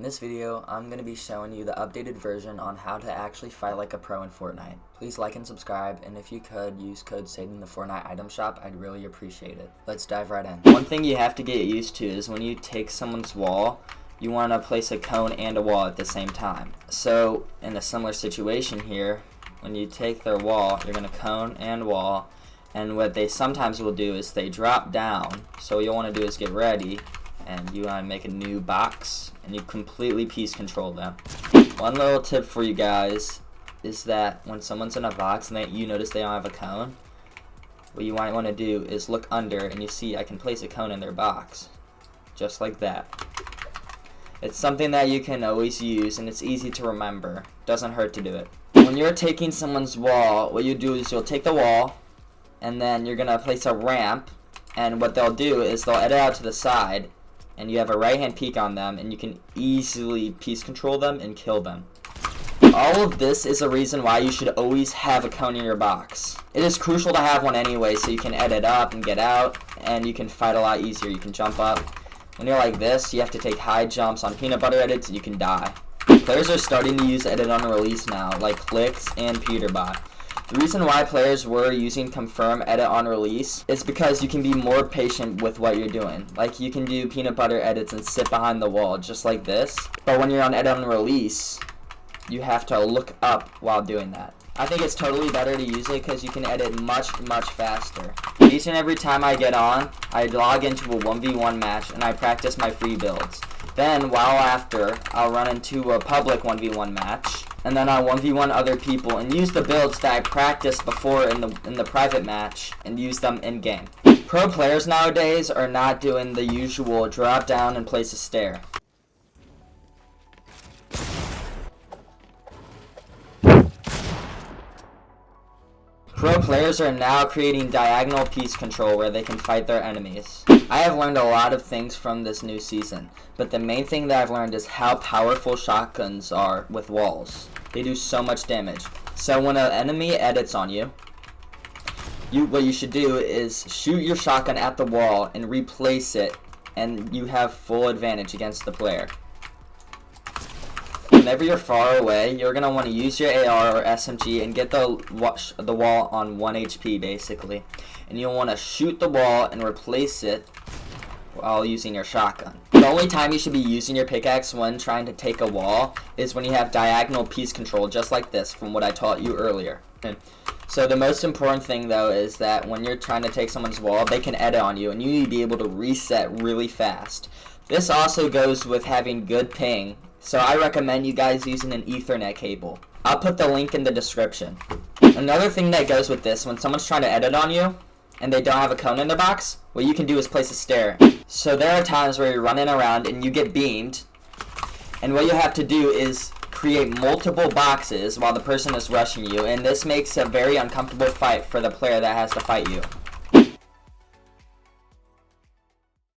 In this video, I'm going to be showing you the updated version on how to actually fight like a pro in Fortnite. Please like and subscribe, and if you could, use code SADED in the Fortnite item shop, I'd really appreciate it. Let's dive right in. One thing you have to get used to is when you take someone's wall, you want to place a cone and a wall at the same time. So, in a similar situation here, when you take their wall, you're going to cone and wall, and what they sometimes will do is they drop down. So what you'll want to do is get ready, and you want to make a new box, and you completely piece control them. One little tip for you guys is that when someone's in a box and you notice they don't have a cone, what you might want to do is look under, and you see I can place a cone in their box, just like that. It's something that you can always use, and it's easy to remember. Doesn't hurt to do it. When you're taking someone's wall, what you do is you'll take the wall, and then you're gonna place a ramp, and what they'll do is they'll edit out to the side, and you have a right hand peek on them, and you can easily piece control them and kill them. All of this is a reason why you should always have a cone in your box. It is crucial to have one anyway, so you can edit up and get out, and you can fight a lot easier. You can jump up. When you're like this, you have to take high jumps on peanut butter edits, and you can die. Players are starting to use edit on release now, like Clicks and Peterbot. The reason why players were using confirm edit on release is because you can be more patient with what you're doing. Like, you can do peanut butter edits and sit behind the wall just like this, but when you're on edit on release, you have to look up while doing that. I think it's totally better to use it because you can edit much faster. Each and every time I get on, I log into a 1v1 match and I practice my free builds. Then, while after, I'll run into a public 1v1 match, and then I'll 1v1 other people and use the builds that I practiced before in the private match and use them in-game. Pro players nowadays are not doing the usual drop down and place a stair. Pro players are now creating diagonal piece control where they can fight their enemies. I have learned a lot of things from this new season, but the main thing that I've learned is how powerful shotguns are with walls. They do so much damage. So when an enemy edits on you, what you should do is shoot your shotgun at the wall and replace it, and you have full advantage against the player. Whenever you're far away, you're going to want to use your AR or SMG and get the wall on 1 HP basically. And you'll want to shoot the wall and replace it while using your shotgun. The only time you should be using your pickaxe when trying to take a wall is when you have diagonal piece control, just like this from what I taught you earlier. So the most important thing though is that when you're trying to take someone's wall, they can edit on you and you need to be able to reset really fast. This also goes with having good ping. So I recommend you guys using an Ethernet cable. I'll put the link in the description. Another thing that goes with this, when someone's trying to edit on you and they don't have a cone in their box, what you can do is place a stair. So there are times where you're running around and you get beamed, and what you have to do is create multiple boxes while the person is rushing you, and this makes a very uncomfortable fight for the player that has to fight you.